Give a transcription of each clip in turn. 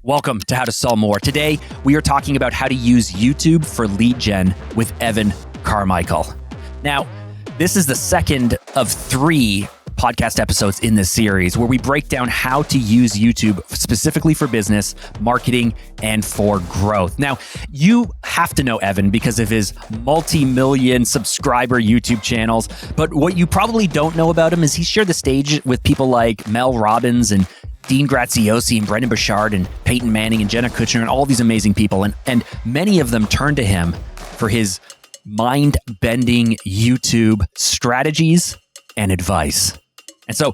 Welcome to How to Sell More. Today, we are talking about how to use YouTube for lead gen with Evan Carmichael. Now, this is the second of 3 podcast episodes in this series where we break down how to use YouTube specifically for business, marketing, and for growth. Now, you have to know Evan because of his multi-million subscriber YouTube channels, but what you probably don't know about him is he shared the stage with people like Mel Robbins and Dean Graziosi and Brendan Burchard and Peyton Manning and Jenna Kutcher and all these amazing people. And many of them turned to him for his mind-bending YouTube strategies and advice. And so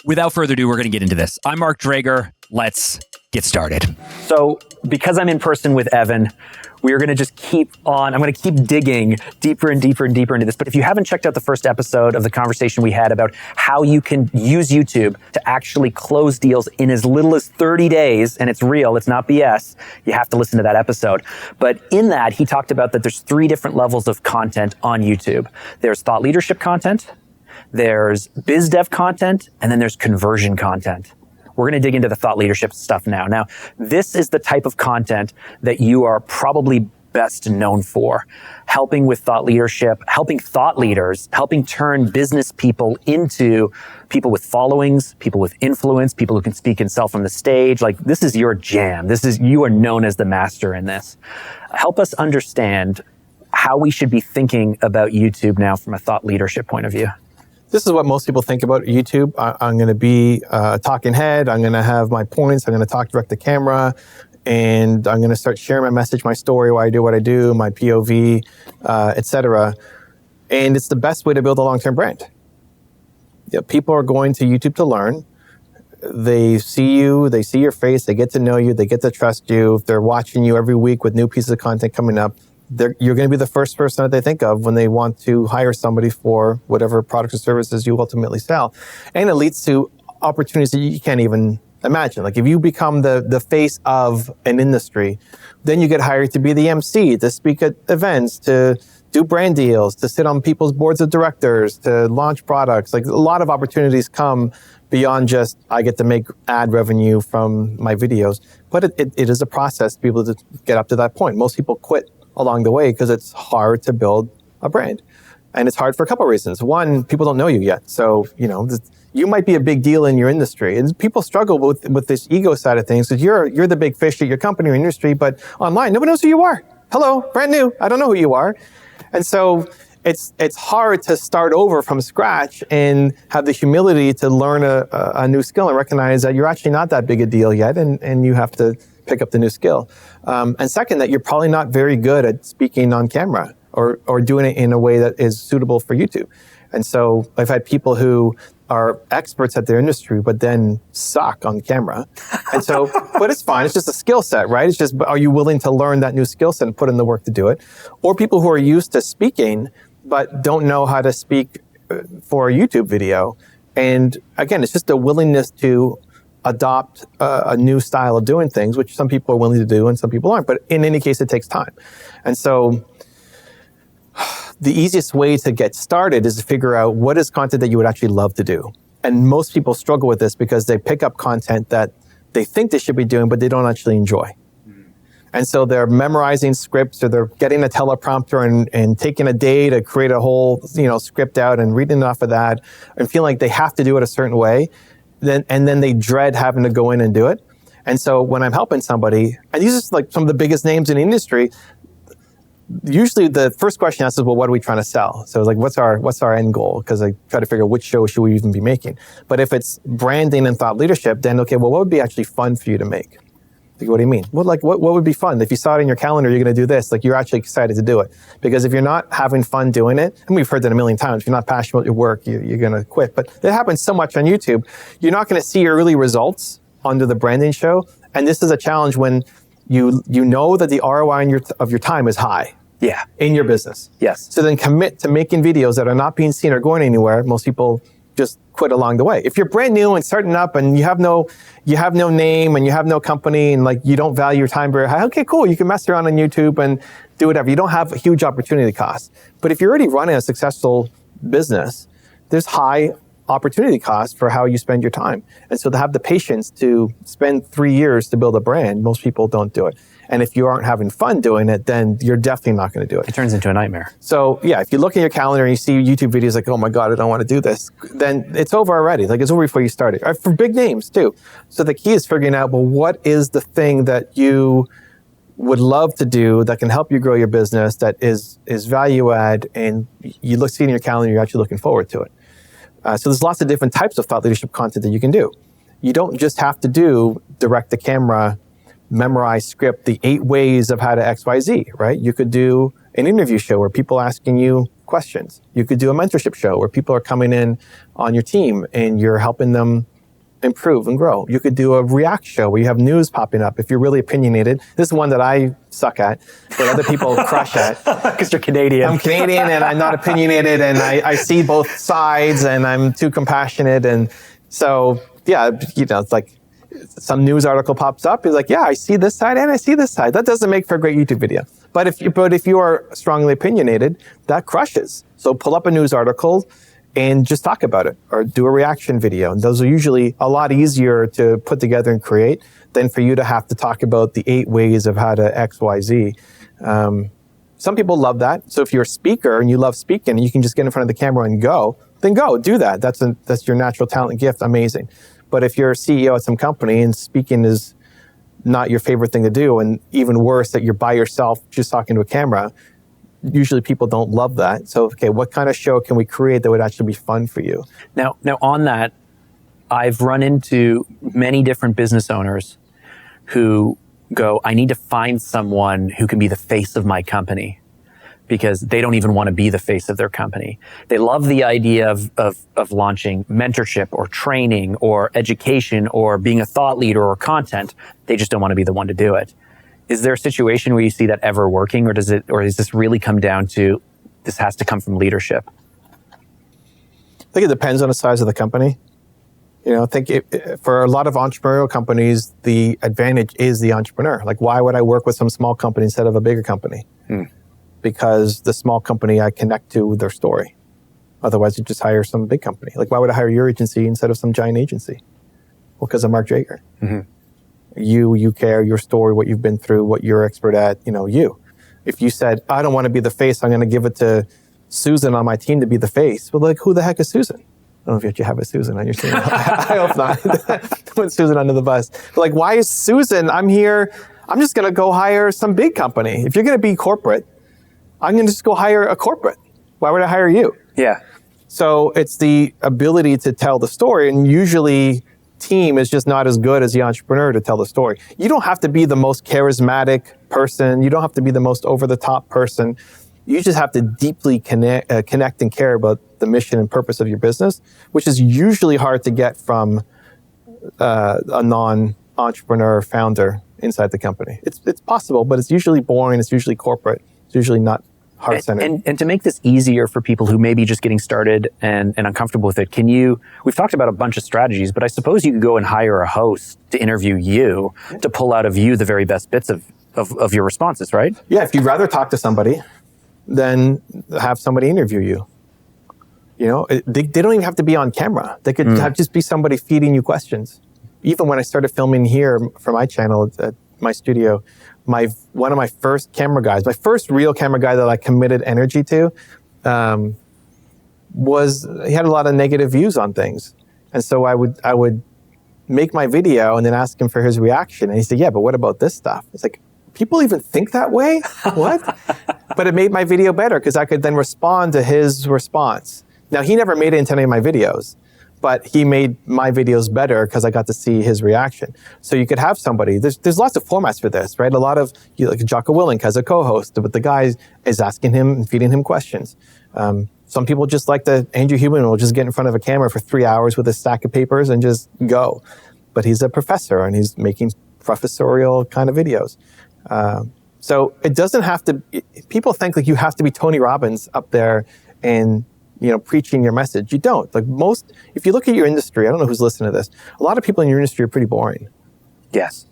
without further ado, we're going to get into this. I'm Mark Drager. Let's get started. So because I'm in person with Evan, we're going to just I'm going to keep digging deeper and deeper and deeper into this. But if you haven't checked out the first episode of the conversation we had about how you can use YouTube to actually close deals in as little as 30 days, and it's real, it's not BS, you have to listen to that episode. But in that, he talked about that there's 3 different levels of content on YouTube. There's thought leadership content, there's biz dev content, and then there's conversion content. We're going to dig into the thought leadership stuff now. Now, this is the type of content that you are probably best known for. Helping with thought leadership, helping thought leaders, helping turn business people into people with followings, people with influence, people who can speak and sell from the stage. Like, this is your jam. You are known as the master in this. Help us understand how we should be thinking about YouTube now from a thought leadership point of view. This is what most people think about YouTube. I'm going to be a talking head. I'm going to have my points. I'm going to talk direct to camera. And I'm going to start sharing my message, my story, why I do what I do, my POV, etc. And it's the best way to build a long-term brand. Yeah, people are going to YouTube to learn. They see you, they see your face, they get to know you, they get to trust you. If they're watching you every week with new pieces of content coming up, you're going to be the first person that they think of when they want to hire somebody for whatever products or services you ultimately sell. And it leads to opportunities that you can't even imagine. Like if you become the face of an industry, then you get hired to be the MC, to speak at events, to do brand deals, to sit on people's boards of directors, to launch products. Like a lot of opportunities come beyond just I get to make ad revenue from my videos. But it is a process to be able to get up to that point. Most people quit along the way because it's hard to build a brand. And it's hard for a couple of reasons. One, people don't know you yet. So, you might be a big deal in your industry. And people struggle with this ego side of things because you're the big fish at your company or industry, but online, nobody knows who you are. Hello, brand new. I don't know who you are. And so it's hard to start over from scratch and have the humility to learn a new skill and recognize that you're actually not that big a deal yet. And you have to pick up the new skill. And second, that you're probably not very good at speaking on camera or doing it in a way that is suitable for YouTube. And so I've had people who are experts at their industry, but then suck on camera. And so, but it's fine. It's just a skill set, right? It's just, are you willing to learn that new skill set and put in the work to do it? Or people who are used to speaking, but don't know how to speak for a YouTube video. And again, it's just a willingness to adopt a new style of doing things, which some people are willing to do and some people aren't. But in any case, it takes time. And so the easiest way to get started is to figure out what is content that you would actually love to do. And most people struggle with this because they pick up content that they think they should be doing, but they don't actually enjoy. And so they're memorizing scripts or they're getting a teleprompter and taking a day to create a whole, script out and reading off of that and feeling like they have to do it a certain way. And then they dread having to go in and do it. And so when I'm helping somebody, and these are like some of the biggest names in the industry, usually the first question asked is, well, what are we trying to sell? So like, what's our end goal? Because I try to figure out which show should we even be making. But if it's branding and thought leadership, then okay, well, what would be actually fun for you to make? Like, what do you mean? Well, like, what would be fun? If you saw it in your calendar, you're going to do this. Like, you're actually excited to do it. Because if you're not having fun doing it, and we've heard that a million times, if you're not passionate about your work, you're going to quit. But that happens so much on YouTube. You're not going to see your early results under the branding show. And this is a challenge when you know that the ROI of your time is high. Yeah. In your business. Yes. So then commit to making videos that are not being seen or going anywhere. Most people just quit along the way. If you're brand new and starting up and you have no name and you have no company and like you don't value your time very high, okay, cool. You can mess around on YouTube and do whatever. You don't have a huge opportunity cost. But if you're already running a successful business, there's high opportunity cost for how you spend your time. And so to have the patience to spend 3 years to build a brand, most people don't do it. And if you aren't having fun doing it, then you're definitely not going to do it. It turns into a nightmare. So yeah, if you look at your calendar and you see YouTube videos like, oh my God, I don't want to do this, then it's over already. Like it's over before you started. For big names too. So the key is figuring out, well, what is the thing that you would love to do that can help you grow your business, that is value add, and you see it in your calendar, you're actually looking forward to it. So there's lots of different types of thought leadership content that you can do. You don't just have to do direct to camera, memorize script, the 8 ways of how to XYZ, right? You could do an interview show where people are asking you questions. You could do a mentorship show where people are coming in on your team and you're helping them improve and grow. You could do a react show where you have news popping up. If you're really opinionated, this is one that I suck at, but other people crush at. Because you're Canadian. I'm Canadian and I'm not opinionated, and I see both sides, and I'm too compassionate. And so, yeah, it's like some news article pops up. It's like, yeah, I see this side and I see this side. That doesn't make for a great YouTube video. But if you are strongly opinionated, that crushes. So pull up a news article and just talk about it, or do a reaction video. And those are usually a lot easier to put together and create than for you to have to talk about the 8 ways of how to X, Y, Z. Some people love that. So if you're a speaker and you love speaking and you can just get in front of the camera and go, then go, do that. That's your natural talent gift, amazing. But if you're a CEO at some company and speaking is not your favorite thing to do, and even worse, that you're by yourself just talking to a camera, usually people don't love that. So, okay, what kind of show can we create that would actually be fun for you? Now on that, I've run into many different business owners who go, I need to find someone who can be the face of my company, because they don't even want to be the face of their company. They love the idea of launching mentorship or training or education or being a thought leader or content. They just don't want to be the one to do it. Is there a situation where you see that ever working, or does this really come down to this has to come from leadership? I think it depends on the size of the company. I think for a lot of entrepreneurial companies, the advantage is the entrepreneur. Like, why would I work with some small company instead of a bigger company? Because the small company, I connect to their story. Otherwise, you just hire some big company. Like, why would I hire your agency instead of some giant agency? Well, because of Mark Jager. Mm-hmm. You care, your story, what you've been through, what you're expert at, you. If you said, I don't want to be the face, I'm going to give it to Susan on my team to be the face. Well, like, who the heck is Susan? I don't know if you actually have a Susan on your team. I hope not. Put Susan under the bus. But like, why is Susan? I'm here. I'm just going to go hire some big company. If you're going to be corporate, I'm going to just go hire a corporate. Why would I hire you? Yeah. So it's the ability to tell the story, and usually team is just not as good as the entrepreneur to tell the story. You don't have to be the most charismatic person. You don't have to be the most over-the-top person. You just have to deeply connect and care about the mission and purpose of your business, which is usually hard to get from a non-entrepreneur founder inside the company. It's possible, but it's usually boring. It's usually corporate. It's usually not heart-centered. And to make this easier for people who may be just getting started and uncomfortable with it, we've talked about a bunch of strategies, but I suppose you could go and hire a host to interview you, to pull out of you the very best bits of your responses, right? Yeah, if you'd rather talk to somebody, then have somebody interview you. They don't even have to be on camera. They could just be somebody feeding you questions. Even when I started filming here for my channel at my studio, one of my first camera guys, my first real camera guy that I committed energy to, he had a lot of negative views on things. And so I would make my video and then ask him for his reaction. And he said, yeah, but what about this stuff? It's like, people even think that way? What? But it made my video better because I could then respond to his response. Now, he never made it into any of my videos, but he made my videos better because I got to see his reaction. So you could have somebody, there's lots of formats for this, right? A lot of, like Jocko Willink has a co-host, but the guy is asking him and feeding him questions. Some people just like Andrew Huberman will just get in front of a camera for 3 hours with a stack of papers and just go. But he's a professor and he's making professorial kind of videos. So it doesn't have to, people think like you have to be Tony Robbins up there and, preaching your message. You don't. Like if you look at your industry, I don't know who's listening to this, a lot of people in your industry are pretty boring. Yes.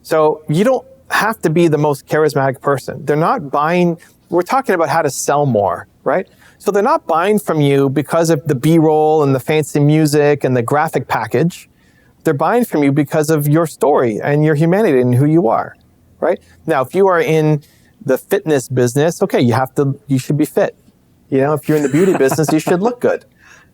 So you don't have to be the most charismatic person. They're not buying, we're talking about how to sell more, right? So they're not buying from you because of the B-roll and the fancy music and the graphic package. They're buying from you because of your story and your humanity and who you are, right? Now, if you are in the fitness business, okay, you should be fit. If you're in the beauty business, you should look good,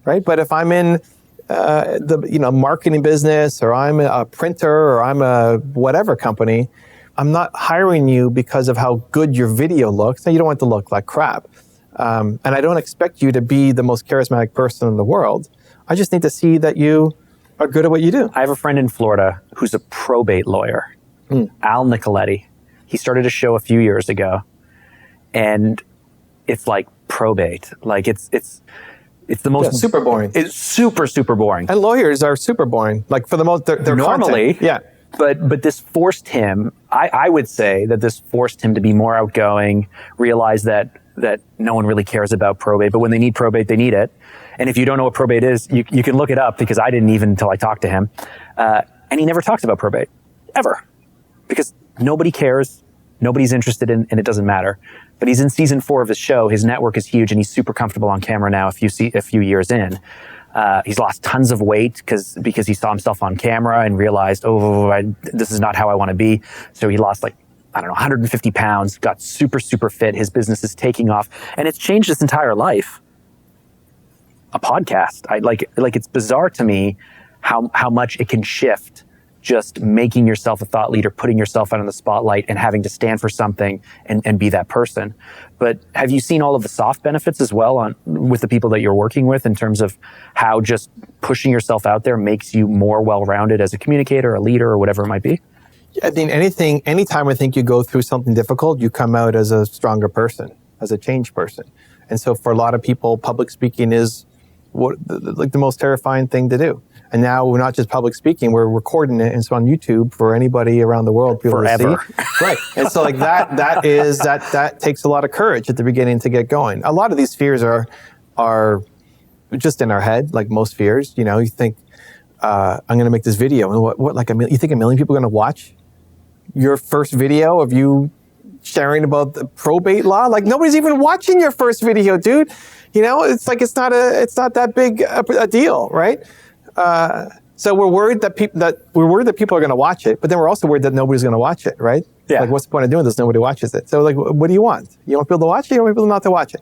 right? But if I'm in the marketing business, or I'm a printer, or I'm a whatever company, I'm not hiring you because of how good your video looks. Now, you don't want it to look like crap. And I don't expect you to be the most charismatic person in the world. I just need to see that you are good at what you do. I have a friend in Florida who's a probate lawyer, Al Nicoletti. He started a show a few years ago, and it's like probate. Like it's the most super boring. It's super, super boring. And lawyers are super boring. Like for the most, they're normally, content. Yeah. But this forced him, I would say that this forced him to be more outgoing, realize that no one really cares about probate, but when they need probate, they need it. And if you don't know what probate is, you can look it up, because I didn't even until I talked to him. And he never talks about probate, ever. Because nobody cares, nobody's interested in, and it doesn't matter. But he's in season 4 of his show. His network is huge, and he's super comfortable on camera now. If you see a few years in, he's lost tons of weight because he saw himself on camera and realized, this is not how I want to be. So he lost 150 pounds, got super, super fit. His business is taking off, and it's changed his entire life. A podcast, it's bizarre to me how much it can shift. Just making yourself a thought leader, putting yourself out in the spotlight, and having to stand for something and be that person. But have you seen all of the soft benefits as well with the people that you're working with, in terms of how just pushing yourself out there makes you more well-rounded as a communicator, a leader, or whatever it might be? I think anytime I think you go through something difficult, you come out as a stronger person, as a changed person. And so for a lot of people, public speaking is the most terrifying thing to do. And now we're not just public speaking, we're recording it, and it's on YouTube for anybody around the world forever. To see. Right. And so that takes a lot of courage at the beginning to get going. A lot of these fears are just in our head, like most fears. You think, I'm going to make this video, and you think 1 million people are going to watch your first video of you sharing about the probate law? Like, nobody's even watching your first video, dude. It's not that big a deal, right? So we're worried that people are going to watch it, but then we're also worried that nobody's going to watch it, right? Yeah. Like, what's the point of doing this? Nobody watches it. So, what do you want? You want people to watch it, or you want people not to watch it?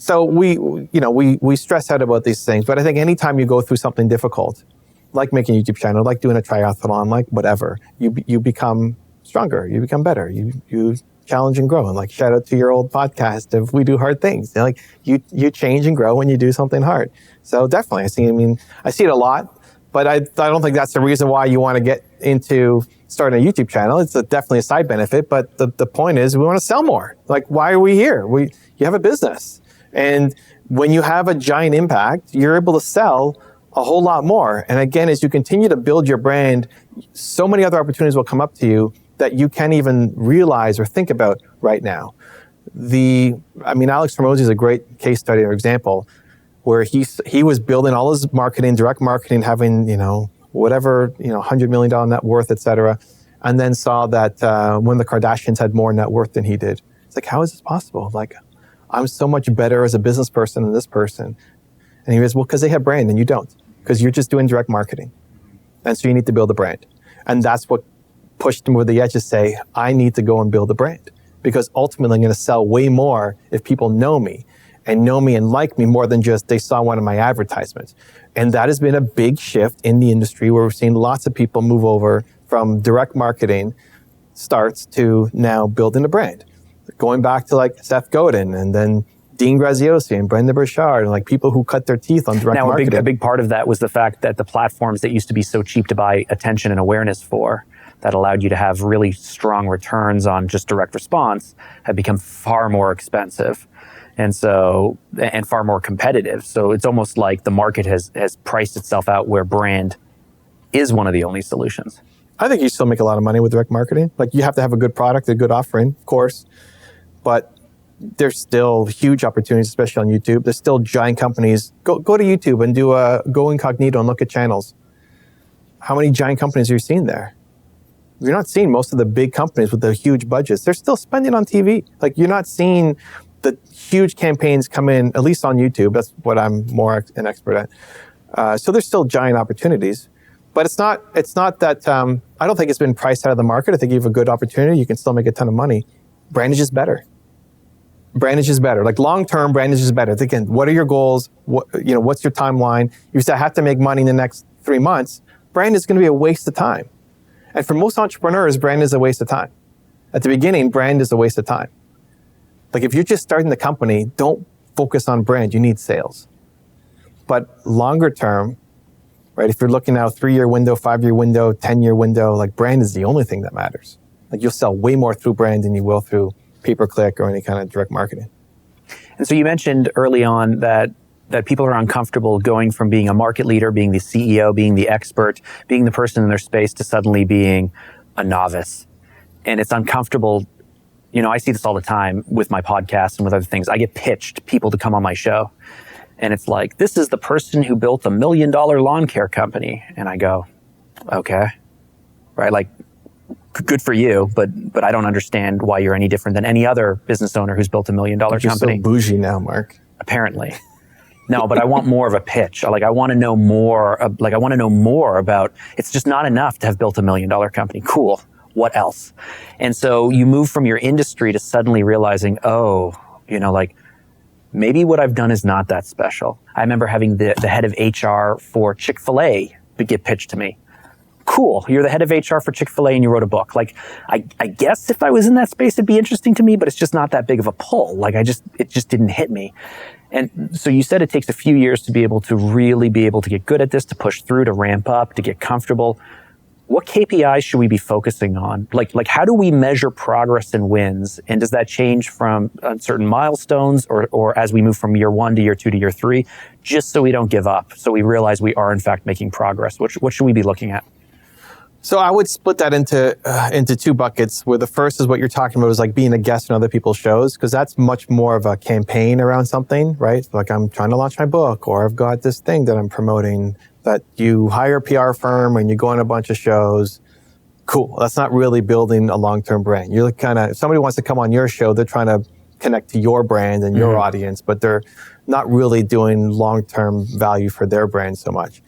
So we stress out about these things, but I think anytime you go through something difficult, like making a YouTube channel, like doing a triathlon, like whatever, you become stronger, you become better, you challenge and grow. And like, shout out to your old podcast of We Do Hard Things. You change and grow when you do something hard. So definitely, I see it a lot, but I don't think that's the reason why you want to get into starting a YouTube channel. It's definitely a side benefit, but the point is we want to sell more. Like, why are we here? You have a business. And when you have a giant impact, you're able to sell a whole lot more. And again, as you continue to build your brand, so many other opportunities will come up to you that you can't even realize or think about right now. Alex Hormozi is a great case study or example, where he was building all his marketing, direct marketing, having, whatever, $100 million net worth, et cetera, and then saw that one of the Kardashians had more net worth than he did. It's like, how is this possible? Like, I'm so much better as a business person than this person. And he goes, well, because they have brand and you don't, because you're just doing direct marketing. And so you need to build a brand. And that's what pushed him over the edge to say, I need to go and build a brand, because ultimately I'm going to sell way more if people know me and like me more than just they saw one of my advertisements. And that has been a big shift in the industry, where we've seen lots of people move over from direct marketing starts to now building a brand. Going back to like Seth Godin, and then Dean Graziosi and Brenda Burchard, and like people who cut their teeth on direct marketing. A big part of that was the fact that the platforms that used to be so cheap to buy attention and awareness for, that allowed you to have really strong returns on just direct response, have become far more expensive. And far more competitive. So it's almost like the market has priced itself out, where brand is one of the only solutions. I think you still make a lot of money with direct marketing. Like, you have to have a good product, a good offering, of course, but there's still huge opportunities, especially on YouTube. There's still giant companies. Go to YouTube and go incognito and look at channels. How many giant companies are you seeing there? You're not seeing most of the big companies with the huge budgets. They're still spending on TV. Like, you're not seeing the huge campaigns come in, at least on YouTube. That's what I'm more an expert at. So there's still giant opportunities, but it's not that, I don't think it's been priced out of the market. I think you have a good opportunity. You can still make a ton of money. Brandage is better. Brandage is better. Like long-term, brandage is better. Again, what are your goals? What's your timeline? You say, I have to make money in the next 3 months. Brand is going to be a waste of time. And for most entrepreneurs, brand is a waste of time. At the beginning, brand is a waste of time. Like if you're just starting the company, don't focus on brand. You need sales. But longer term, right? If you're looking at a 3-year window, 5-year window, 10-year window, like brand is the only thing that matters. Like you'll sell way more through brand than you will through pay-per-click or any kind of direct marketing. And so you mentioned early on that people are uncomfortable going from being a market leader, being the CEO, being the expert, being the person in their space to suddenly being a novice. And it's uncomfortable. I see this all the time with my podcast and with other things. I get pitched people to come on my show. And it's like, this is the person who built $1 million lawn care company. And I go, okay, right? Like, good for you, but I don't understand why you're any different than any other business owner who's built $1 million company. You're so bougie now, Mark. Apparently. No, but I want more of a pitch. I want to know more. I want to know more about, it's just not enough to have built $1 million company. Cool. What else? And so you move from your industry to suddenly realizing, maybe what I've done is not that special. I remember having the head of HR for Chick-fil-A get pitched to me. Cool. You're the head of HR for Chick-fil-A and you wrote a book. Like, I guess if I was in that space, it'd be interesting to me, but it's just not that big of a pull. It just didn't hit me. And so you said it takes a few years to be able to really be able to get good at this, to push through, to ramp up, to get comfortable. What KPIs should we be focusing on? Like how do we measure progress and wins? And does that change from certain milestones or as we move from year 1 to year 2 to year 3, just so we don't give up, so we realize we are in fact making progress? What should we be looking at? So I would split that into 2 buckets, where the first is what you're talking about is like being a guest on other people's shows, because that's much more of a campaign around something, right? Like I'm trying to launch my book, or I've got this thing that I'm promoting, that you hire a PR firm and you go on a bunch of shows. Cool. That's not really building a long-term brand. You're if somebody wants to come on your show, they're trying to connect to your brand and your audience, but they're not really doing long-term value for their brand so much.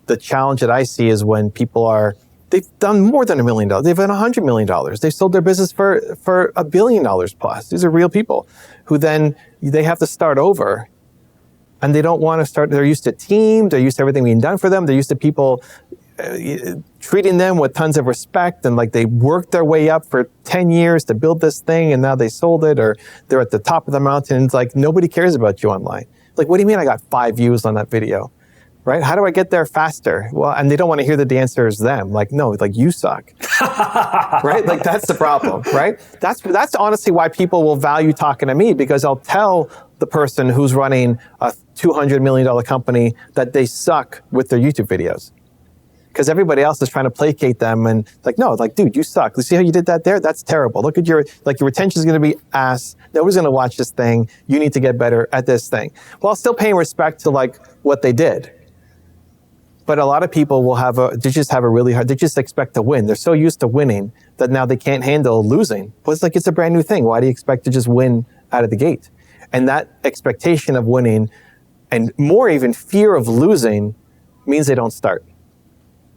The challenge that I see is when people they've done more than $1 million. They've done $100 million. They've sold their business for $1 billion plus. These are real people who then they have to start over, and they don't want to start. They're used to team. They're used to everything being done for them. They're used to people treating them with tons of respect, and like they worked their way up for 10 years to build this thing, and now they sold it, or they're at the top of the mountain. It's like nobody cares about you online. Like, what do you mean I got 5 views on that video? Right? How do I get there faster? Well, and they don't want to hear that the answer is them. Like, no, like you suck. Right? Like that's the problem, right? That's honestly why people will value talking to me, because I'll tell the person who's running a $200 million company that they suck with their YouTube videos. Because everybody else is trying to placate them and like, no, like, dude, you suck. You see how you did that there? That's terrible. Look at your retention is going to be ass. Nobody's going to watch this thing. You need to get better at this thing. While still paying respect to like what they did. But a lot of people will they just expect to win. They're so used to winning that now they can't handle losing. But it's like, it's a brand new thing. Why do you expect to just win out of the gate? And that expectation of winning, and more even fear of losing, means they don't start.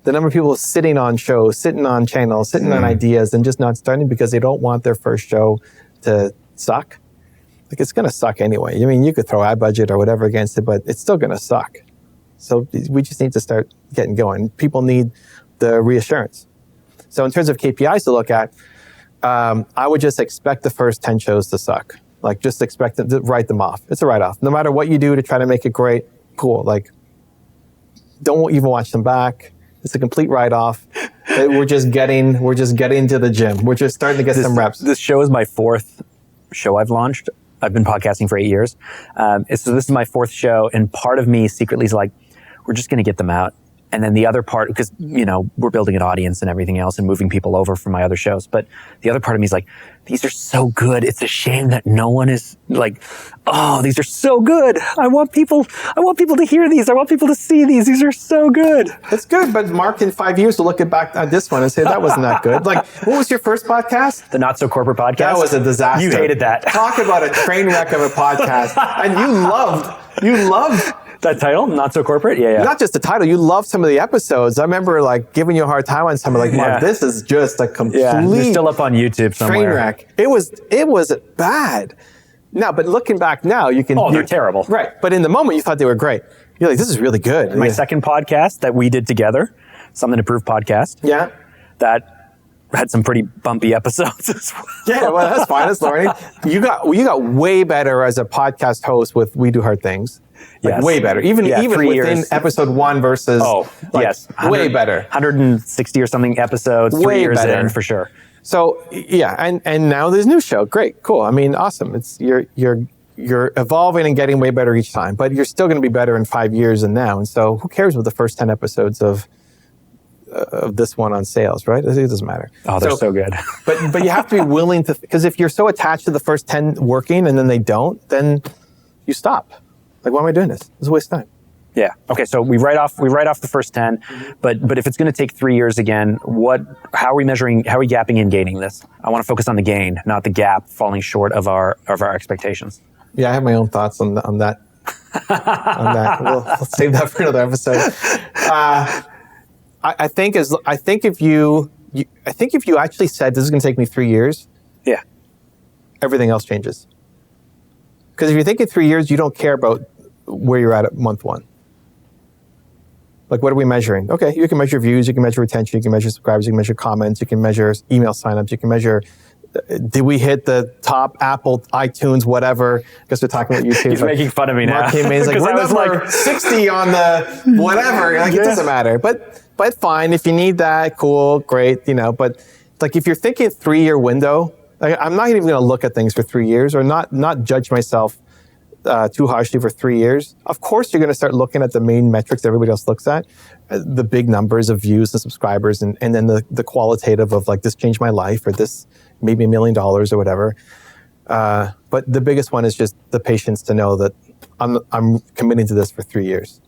The number of people sitting on shows, sitting on channels, sitting on ideas and just not starting because they don't want their first show to suck. Like, it's going to suck anyway. I mean, you could throw ad budget or whatever against it, but it's still going to suck. So we just need to start getting going. People need the reassurance. So in terms of KPIs to look at, I would just expect the first 10 shows to suck. Like, just expect them to write them off. It's a write-off. No matter what you do to try to make it great, cool. Like, don't even watch them back. It's a complete write-off. We're just getting to the gym. We're just starting to get some reps. This show is my 4th show I've launched. I've been podcasting for 8 years. So this is my 4th show, and part of me secretly is like, we're just going to get them out. And then the other part, because, we're building an audience and everything else and moving people over from my other shows. But the other part of me is like, these are so good. It's a shame that no one is like, oh, these are so good. I want people to hear these. I want people to see these. These are so good. It's good. But Mark, in 5 years, will look back at this one and say, that wasn't that good. Like, what was your first podcast? The Not So Corporate Podcast. That was a disaster. You hated that. Talk about a train wreck of a podcast. And you loved that title, Not So Corporate? Yeah. Not just the title, you loved some of the episodes. I remember like giving you a hard time on some, like, Mark, this is just a complete they're still up on YouTube somewhere. Train wreck. It was bad. Now, but looking back now, you can... Oh, they're terrible. Right. But in the moment, you thought they were great. You're like, this is really good. My second podcast that we did together, Something to Prove podcast. Yeah. That had some pretty bumpy episodes as well. Yeah, well, that's fine. That's learning. You got way better as a podcast host with We Do Hard Things. Like, way better. Even within years. Episode 1 versus... way better. 160 or something episodes, 3 years in, for sure. So, yeah, and now there's a new show. Great, cool. I mean, awesome. It's you're evolving and getting way better each time, but you're still going to be better in 5 years than now. And so who cares what the first 10 episodes of this one on sales, right? It doesn't matter. Oh, they're so good. but you have to be willing to, because if you're so attached to the first 10 working and then they don't, then you stop. Like, why am I doing this? It's a waste of time. Yeah. Okay. So we write off the first 10, but if it's going to take 3 years again, how are we gapping and gaining this? I want to focus on the gain, not the gap falling short of our expectations. Yeah. I have my own thoughts on that. on that. We'll save that for another episode. I think if you actually said this is going to take me 3 years, everything else changes. Because if you're thinking 3 years, you don't care about where you're at month 1. Like, what are we measuring? Okay, you can measure views, you can measure retention, you can measure subscribers, you can measure comments, you can measure email signups, you can measure, did we hit the top Apple, iTunes, whatever? Because we're talking about YouTube. He's making fun of me now. Mark came in, he's like, we're number 60 on the whatever. Like, it doesn't matter. But fine, if you need that, cool, great, But like, if you're thinking 3-year window, like, I'm not even going to look at things for 3 years, or not judge myself too harshly for 3 years. Of course, you're going to start looking at the main metrics everybody else looks at, the big numbers of views and subscribers, and then the qualitative of, like, this changed my life, or this made me $1 million or whatever. But the biggest one is just the patience to know that I'm committing to this for 3 years.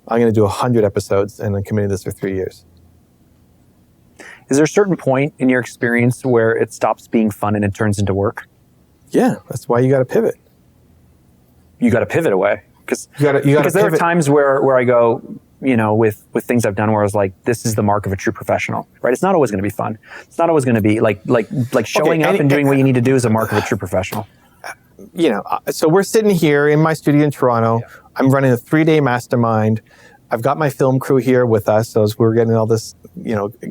I'm going to do 100 episodes, and I'm committing to this for 3 years. Is there a certain point in your experience where it stops being fun and it turns into work? Yeah, that's why you got to pivot. You got to pivot away, because there are times where I go, with things I've done where I was like, this is the mark of a true professional, right? It's not always going to be fun. It's not always going to be like showing up and doing what you need to do is a mark of a true professional. So we're sitting here in my studio in Toronto. Yeah. I'm running a 3-day mastermind. I've got my film crew here with us, so as we're getting all this,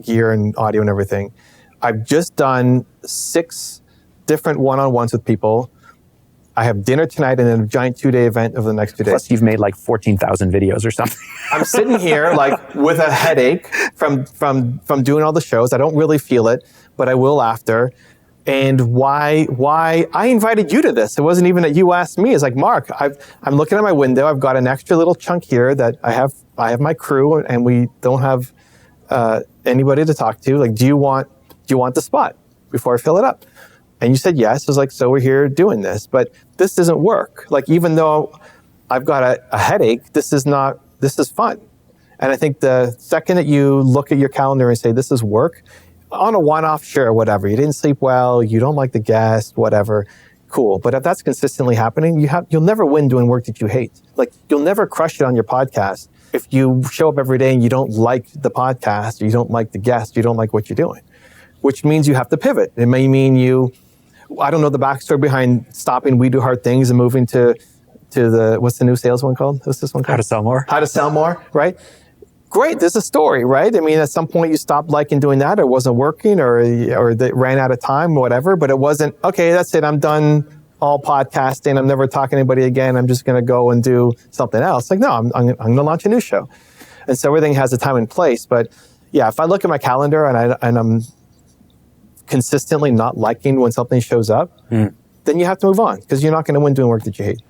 gear and audio and everything. I've just done 6 different one-on-ones with people. I have dinner tonight and then a giant 2-day event over the next 2 days. Plus, you've made like 14,000 videos or something. I'm sitting here like with a headache from doing all the shows. I don't really feel it, but I will after. And why I invited you to this. It wasn't even that you asked me. It's like, Mark, I'm looking at my window. I've got an extra little chunk here that I have my crew, and we don't have anybody to talk to. Like, do you want the spot before I fill it up? And you said yes. I was like, so we're here doing this, but this doesn't work. Like, even though I've got a headache, this is fun. And I think the second that you look at your calendar and say, this is work, on a one-off, sure, whatever. You didn't sleep well, you don't like the guest, whatever, cool. But if that's consistently happening, you'll never win doing work that you hate. Like, you'll never crush it on your podcast if you show up every day and you don't like the podcast, or you don't like the guest, you don't like what you're doing, which means you have to pivot. It may mean I don't know the backstory behind stopping We Do Hard Things and moving to what's the new sales one called? What's this one called? How to Sell More. How to Sell More, right? Great, there's a story, right? I mean, at some point you stopped liking doing that, or it wasn't working, or they ran out of time, whatever, but it wasn't, okay, that's it, I'm done all podcasting, I'm never talking to anybody again, I'm just going to go and do something else. Like, no, I'm going to launch a new show. And so everything has a time and place. But yeah, if I look at my calendar and I'm consistently not liking when something shows up, then you have to move on, because you're not going to win doing work that you hate.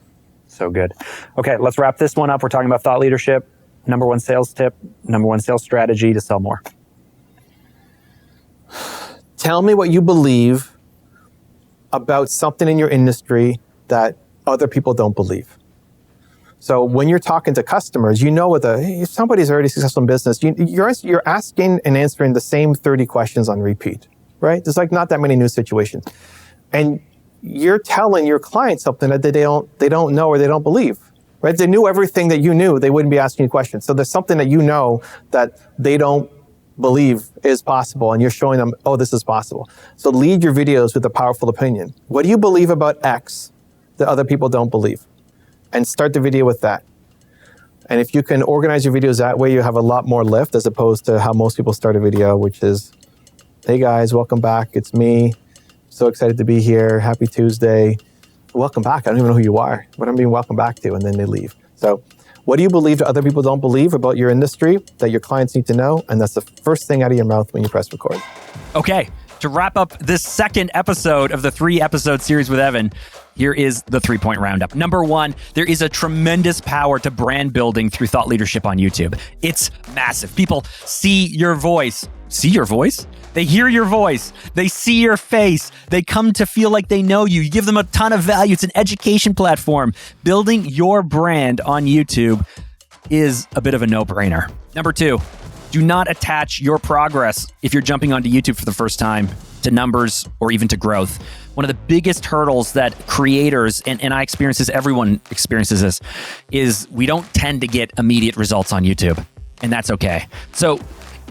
So good. Okay, let's wrap this one up. We're talking about thought leadership. number one sales tip, number one sales strategy to sell more? Tell me what you believe about something in your industry that other people don't believe. So when you're talking to customers, you know if somebody's already successful in business, you're asking and answering the same 30 questions on repeat, right? There's like not that many new situations. And you're telling your client something that they don't know or they don't believe, right? If they knew everything that you knew, they wouldn't be asking you questions. So there's something that you know that they don't believe is possible, and you're showing them, oh, this is possible. So lead your videos with a powerful opinion. What do you believe about X that other people don't believe? And start the video with that. And if you can organize your videos that way, you have a lot more lift as opposed to how most people start a video, which is, hey guys, welcome back. It's me. So excited to be here. Happy Tuesday. Welcome back. I don't even know who you are. What I'm being welcome back to, and then they leave. So what do you believe that other people don't believe about your industry that your clients need to know? And that's the first thing out of your mouth when you press record. Okay, to wrap up this second episode of the 3-episode series with Evan, here is the 3-point roundup. Number 1, there is a tremendous power to brand building through thought leadership on YouTube. It's massive. People see your voice. See your voice? They hear your voice. They see your face. They come to feel like they know you. You give them a ton of value. It's an education platform. Building your brand on YouTube is a bit of a no-brainer. Number 2, do not attach your progress if you're jumping onto YouTube for the first time to numbers or even to growth. One of the biggest hurdles that creators, and I experience this, everyone experiences this, is we don't tend to get immediate results on YouTube, and that's okay. So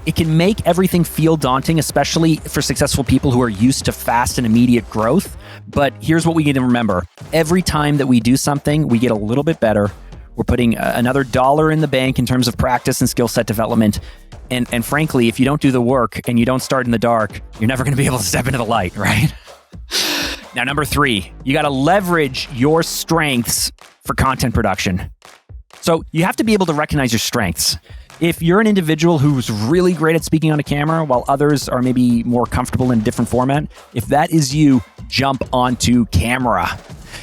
it can make everything feel daunting, especially for successful people who are used to fast and immediate growth. But here's what we need to remember. Every time that we do something, we get a little bit better. We're putting another dollar in the bank in terms of practice and skill set development. And frankly, if you don't do the work and you don't start in the dark, you're never going to be able to step into the light, right? Now, number 3, you got to leverage your strengths for content production. So you have to be able to recognize your strengths. If you're an individual who's really great at speaking on a camera while others are maybe more comfortable in a different format, if that is you, jump onto camera.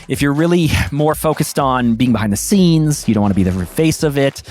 If you're really more focused on being behind the scenes, you don't want to be the face of it,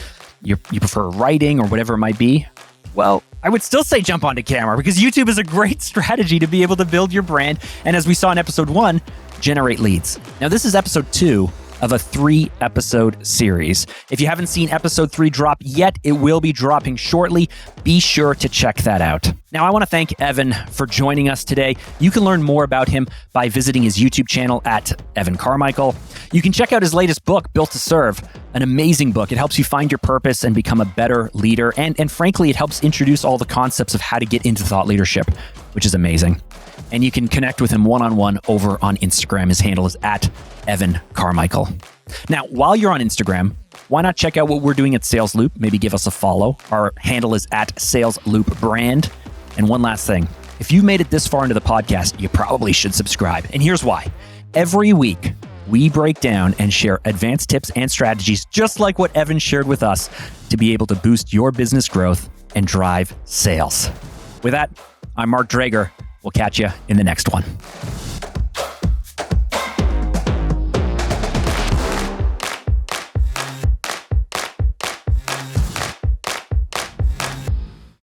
you prefer writing or whatever it might be, well, I would still say jump onto camera because YouTube is a great strategy to be able to build your brand. And as we saw in episode 1, generate leads. Now, this is episode 2 of a 3-episode series. If you haven't seen episode 3 drop yet, it will be dropping shortly. Be sure to check that out. Now, I want to thank Evan for joining us today. You can learn more about him by visiting his YouTube channel at Evan Carmichael. You can check out his latest book, Built to Serve, an amazing book. It helps you find your purpose and become a better leader. And frankly, it helps introduce all the concepts of how to get into thought leadership, which is amazing. And you can connect with him one-on-one over on Instagram. His handle is at Evan Carmichael. Now, while you're on Instagram, why not check out what we're doing at Sales Loop? Maybe give us a follow. Our handle is at Sales Loop Brand. And one last thing, if you made it this far into the podcast, you probably should subscribe. And here's why. Every week, we break down and share advanced tips and strategies, just like what Evan shared with us, to be able to boost your business growth and drive sales. With that, I'm Mark Drager. We'll catch you in the next one.